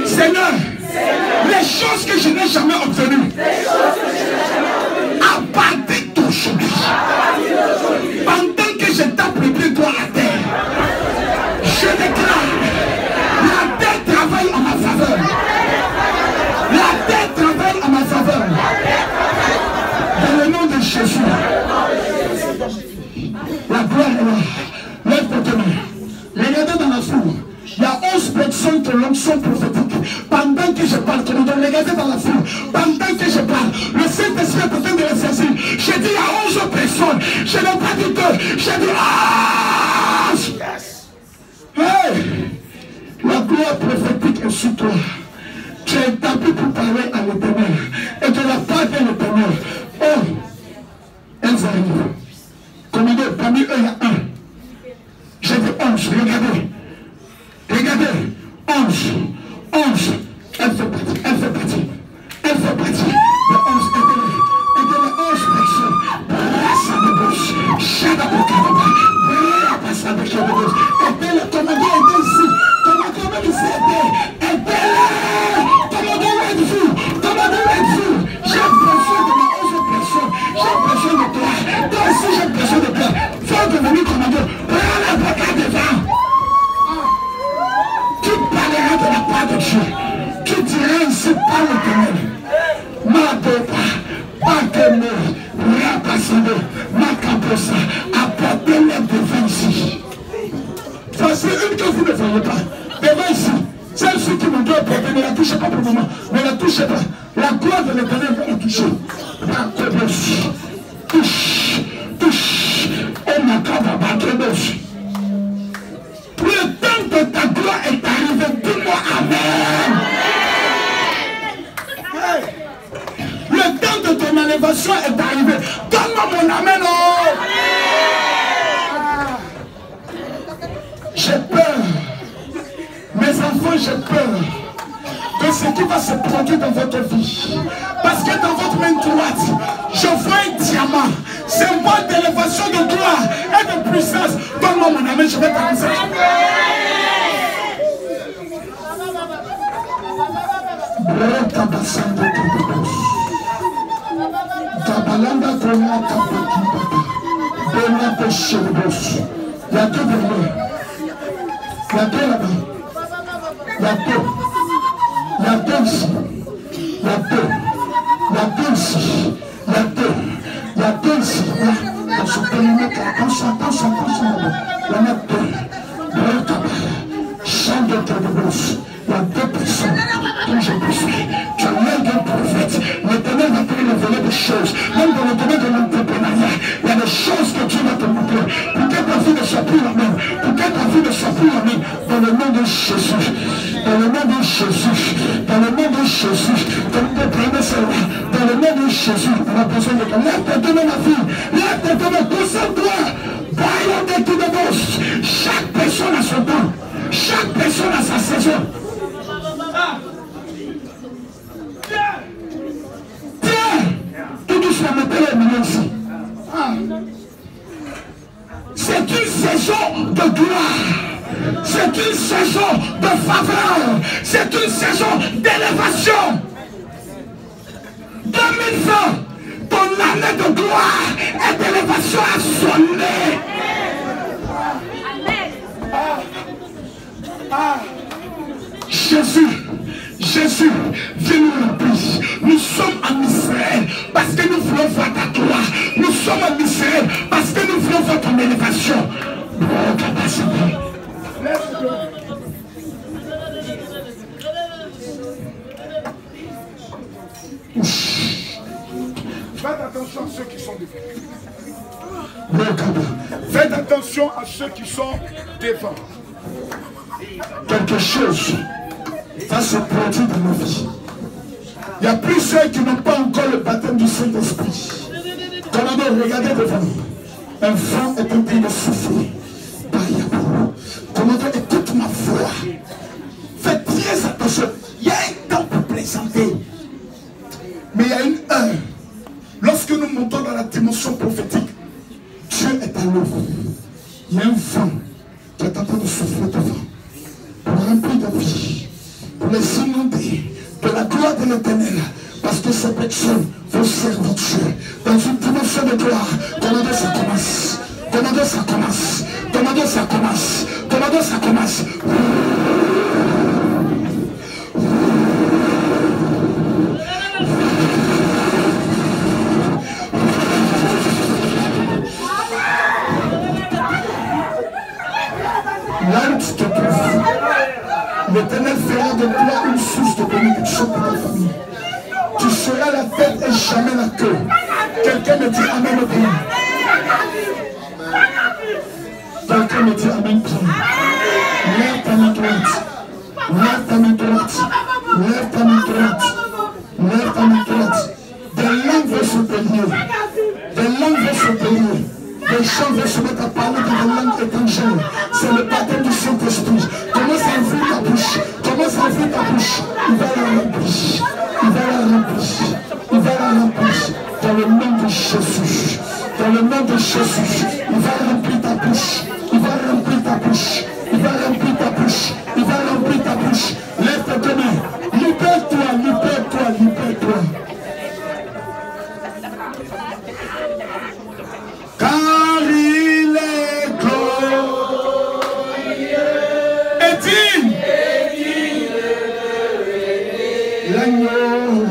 Seigneur, les choses que je n'ai jamais obtenues, à partir d'aujourd'hui, pendant que je tape le pied dans la terre, je déclare, la terre travaille en ma faveur. La terre travaille en ma faveur. Dans le nom de Jésus. La gloire est là. Lève tes mains. Regardez dans la foule. Il y a 11 personnes qui ont l'onction prophétique. Pendant que je parle, regardez dans la foule. Pendant que je parle, le Saint-Esprit est en train de les saisir. J'ai dit il y a 11 personnes. Je n'ai pas dit 2. J'ai dit 11. Hey! La gloire prophétique est sur toi. Tu es établi pour parler à l'Éternel. Et de la part de l'Éternel. Oh! Elles arrivent. Commandez, parmi eux, il y a un. J'ai dit 11. Regardez. Regardez, 11, elle fait partie, elle fait partie de 11, et de les 11 personnes, brasse à de bouche, chèque à de caraba, brasse à de chèque de bouche, aidez-les, commandez, aidez ici, commandez ici, aidez-les, commandez êtes-vous, j'ai besoin de mes 11 personnes, j'ai besoin de toi, toi aussi j'ai besoin de toi, faut devenir commandeur, prends la bagarre devant. Tu parleras de la part de Dieu. Tu diras ici par l'Éternel. Ma papa, Pakemo, Rapasano, Makaposa, apportez-les devant ici. Voici une que vous ne voyez pas. Devant ici. Celle-ci qui me doit porter, ne la touchez pas pour le moment. Ne la touchez pas. La gloire de l'Éternel va la toucher. Rakobos. Touche. Et Makababakebos. Le temps de ta gloire est arrivé. Dis-moi Amen. Le temps de ton élévation est arrivé. Donne-moi mon Amen. Oh. J'ai peur. Mes enfants, j'ai peur de ce qui va se produire dans votre vie. Parce que dans votre main droite, je vois un diamant. Symbole d'élévation de gloire et de puissance. Donne-moi mon Amen, je vais t'annoncer. Il y a deux derrière. Il y a deux là-bas. Il y a deux. Il y a deux ici. Il y a deux. Il y a deux ici. Il y a deux. Il y a deux ici. Attention. Il y en a deux. Chant de Ténébros. Il y a deux personnes dont j'ai besoin. Tu as l'air d'un prophète. L'Éternel va te révéler des choses. Même dans le domaine de l'entrepreneuriat, il y a des choses que Dieu va te montrer. Pour que ta vie ne soit plus la même. Pour que ta vie ne soit plus la même. Dans le nom de Jésus. Dans le nom de Jésus. Dans le nom de Jésus. Dans le nom de Jésus. On a besoin de toi. Lève tes deux mains, ma fille. Lève tes deux mains. Concentre-toi. Baillons des Ténébros. Chaque personne a son temps. Chaque personne a sa saison. Tout doucement, mettez-le maintenant ici. C'est une saison de gloire. C'est une saison de faveur. C'est une saison d'élévation. 2020, ton année de gloire et d'élévation a sonné. Jésus, viens nous remplir. Nous sommes en Israël parce que nous voulons voir ta gloire. Nous sommes en Israël parce que nous voulons voir ton élévation. Faites attention à ceux qui sont devant. Faites attention à ceux qui sont devant. Quelque chose va se produire dans nos vies. Il y a plusieurs qui n'ont pas encore le baptême du Saint-Esprit. Commandez, regardez devant. Un vent est en train de souffler. Faites très attention. Il y a un temps pour plaisanter. Mais il y a une heure. Lorsque nous montons dans la dimension prophétique, Dieu est à l'œuvre. Il y a un vent qui est en train de souffler devant. Pour remplir de vie. Pour les inonder de la gloire de l'Éternel. Parce que ces personnes vont servir Dieu. Dans une dimension de gloire. Commandez, ça commence. Commandez, ça commence. Commandez, ça commence. Commandez, ça commence. Là où tu te trouves, l'Éternel fera de toi une source de bénédiction pour ta famille. Tu seras la tête et jamais la queue. Quelqu'un me dit Amen au bien. Quelqu'un me dit Amen bien. Lève ta main droite. Lève ta main droite. Lève ta main droite. Lève ta main droite. Des langues vont se bénir. Des langues vont se bénir. Les gens vont se mettre à parler de des langues étrangères. C'est le baptême du Saint-Esprit. Commence à ouvrir ta bouche. Commence à ouvrir ta bouche. Il va la remplir. Il va la remplir. Il va la remplir. Dans le nom de Jésus. Dans le nom de Jésus. Il va remplir ta bouche. Il va remplir ta bouche. Il va remplir ta bouche. Il va remplir ta bouche. Lève tes deux mains. Libère-toi, libère-toi, libère-toi. Car il est glorieux et digne. L'agneau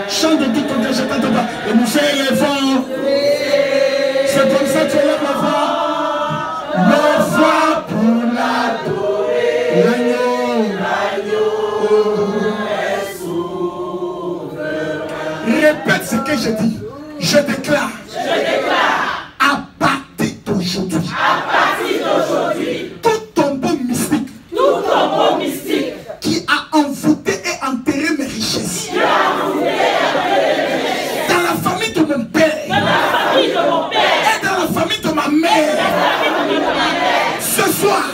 chante de tout ton cœur, je t'entends pas. Et nous élevons. C'est comme ça que tu élèves la voix. La voix pour l'adorer. L'agneau. Répète ce que je dis. Je déclare. À partir d'aujourd'hui. Tout tombeau mystique. Qui a envoûté et enterré mes richesses. Dans la famille de mon père. Et dans la famille de ma mère. Ce soir.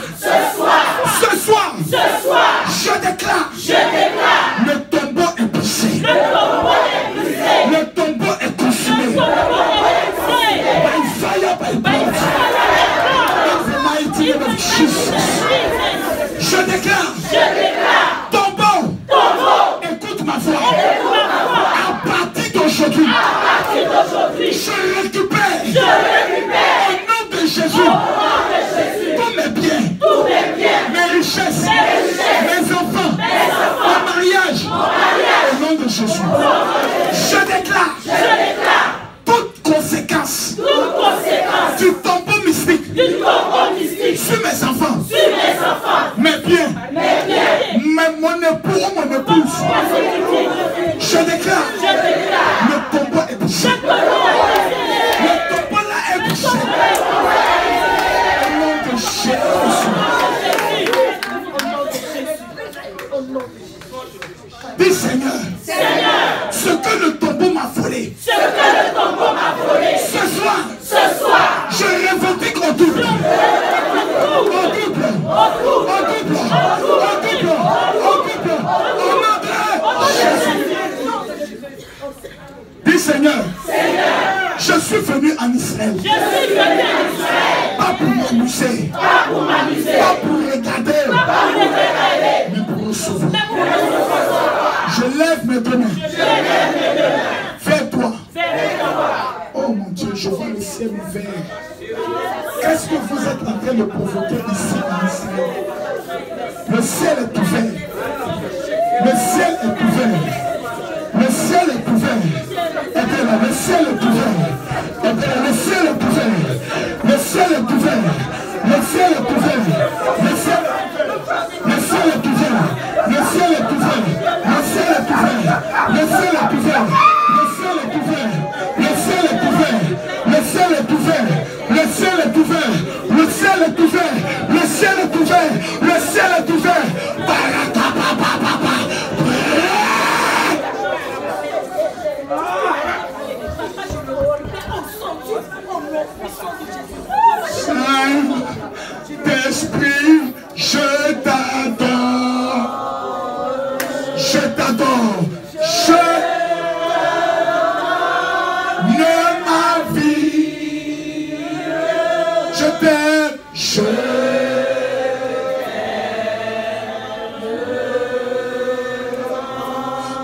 Je déclare. Le tombeau est brisé. Le tombeau est consumé. By fire, by blood. In the mighty name of Jesus. Je déclare. Tombeau. Écoute ma voix. À partir d'aujourd'hui. Je récupère. Au nom de Jésus. Tous mes biens. Mes richesses. Mes enfants. Mon mariage. Au nom de Jésus. Je déclare. Toute conséquence. Du tombeau mystique. Sur mes enfants. Mes biens. Mon époux ou mon épouse. Je déclare. Le tombeau est brisé. Le tombeau là est brisé. Au nom de Jésus. Dis Seigneur, ce que le tombeau m'a volé, ce soir, je revendique au double. Au nom de Jésus. Dis Seigneur, je suis venu en Israël. Pas pour m'amuser, pas pour regarder, mais pour recevoir. Je lève mes deux mains. Vers toi. Oh mon Dieu, je vois le ciel ouvert. Qu'est-ce que vous êtes en train de provoquer ici en Israël? Le ciel est ouvert. Le ciel est ouvert. Le ciel est ouvert. Aidez-la, le ciel est ouvert. Aidez-la, le ciel est ouvert. Le ciel est ouvert. Le ciel est ouvert. Le ciel est ouvert. Le ciel est ouvert. Le ciel est ouvert. Le ciel est ouvert. Le ciel est ouvert. Le ciel est ouvert. Le ciel est ouvert. Le ciel est ouvert. Le ciel est ouvert. Le ciel est ouvert. Saint-Esprit, je t'adore. Je t'adore. Je ne ma vie. Je t'aime. Je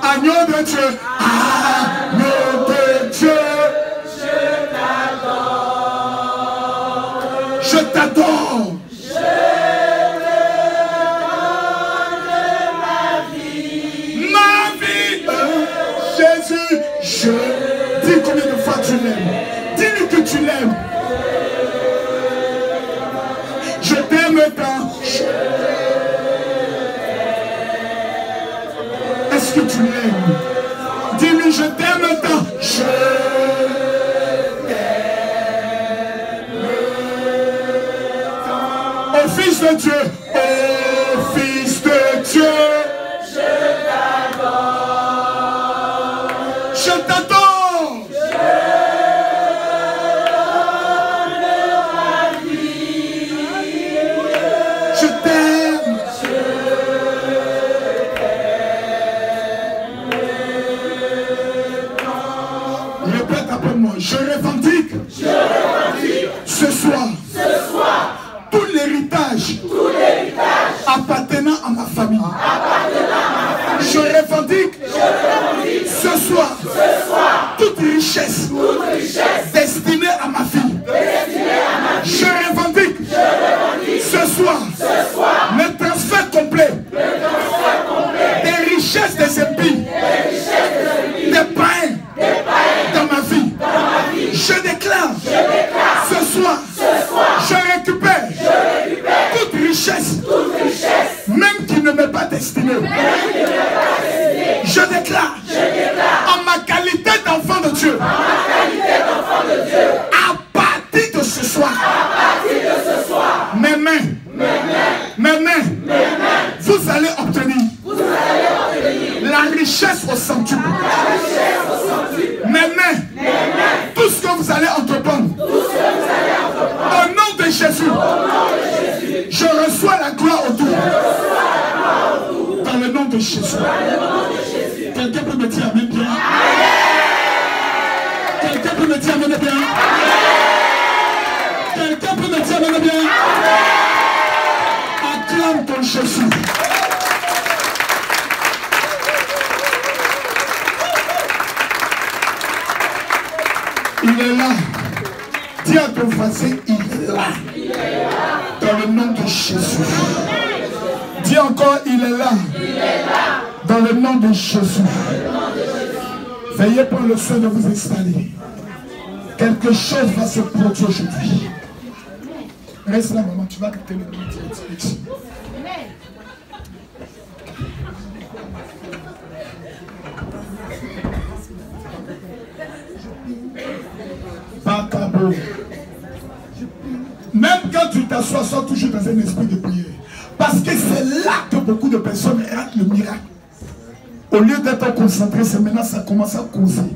agneau de Dieu. Agneau de Dieu. Je t'adore. Ma vie. Jésus, je. Dis combien de fois tu l'aimes. Dis-lui que tu l'aimes. Je t'aime tant. Est-ce que tu l'aimes? Dis-lui, je t'aime tant. Je au Fils de Dieu, au Fils de Dieu, je t'adore. Je t'adore. Je t'aime. Répète après moi, je revendique ce soir tout l'héritage appartenant à ma famille. Je revendique ce soir toute richesse destinée à ma fille. Je revendique ce soir le transfert complet des richesses des impies, des païens dans ma vie. Je déclare ce soir, je récupère toute richesse, même qui ne m'est pas destinée. Je déclare, en ma qualité d'enfant de Dieu, à partir de ce soir, mes mains, vous allez obtenir la richesse au centuple. Mes mains, tout ce que vous allez entreprendre, au nom de Jésus, je reçois la gloire autour. Dans le nom de Jésus. Quelqu'un peut me dire amen bien? Quelqu'un peut me dire amen bien? Quelqu'un peut me dire amen bien? Acclame ton Jésus. Il est là. Dis à ton voisin, il est là. Dans le nom de Jésus. Dis encore, il est là. Dans le nom de Jésus. Veillez prendre le soin de vous installer. Quelque chose va se produire aujourd'hui. Reste là, maman, tu vas quitter le nom. Même quand tu t'assois, sois toujours dans un esprit de prière. Parce que c'est là que beaucoup de personnes ratent le miracle. Au lieu d'être concentré, c'est maintenant ça commence à causer.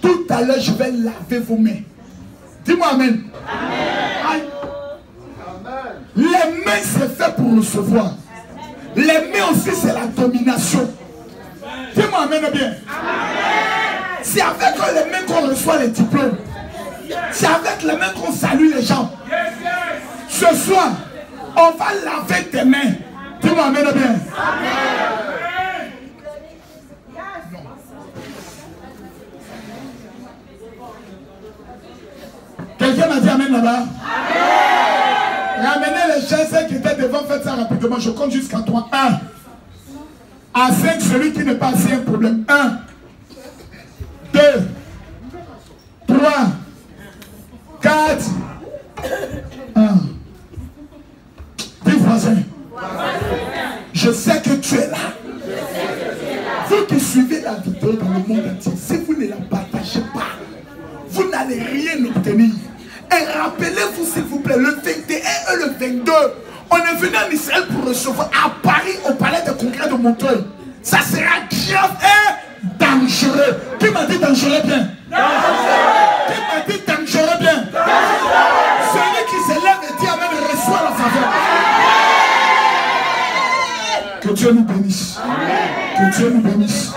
Tout à l'heure, je vais laver vos mains. Dis-moi amen. Amen. Les mains, c'est fait pour recevoir. Les mains aussi, c'est la domination. Dis-moi amen bien. C'est avec les mains qu'on reçoit les diplômes. C'est avec les mains qu'on salue les gens. Ce soir, on va laver tes mains. Dis-moi amen bien. Quelqu'un m'a dit amen là-bas? Ramenez les chaises qui étaient devant, faites ça rapidement. Je compte jusqu'à 3. 1. À 5, celui qui n'est pas assis, un problème. 1, 2, 3, 4, 1. Dis voisin. Je sais que tu es là. Vous qui suivez la vidéo dans le monde entier, si vous ne la partagez pas, vous n'allez rien obtenir. Et rappelez-vous s'il vous plaît, le 21 et le 22, on est venu en Israël pour recevoir à Paris, au palais de congrès de Montreuil. Ça sera grave et dangereux. Qui m'a dit dangereux bien? Dangereux. Qui m'a dit dangereux bien? Dangereux. Dieu nous bénisse. Que Dieu nous bénisse.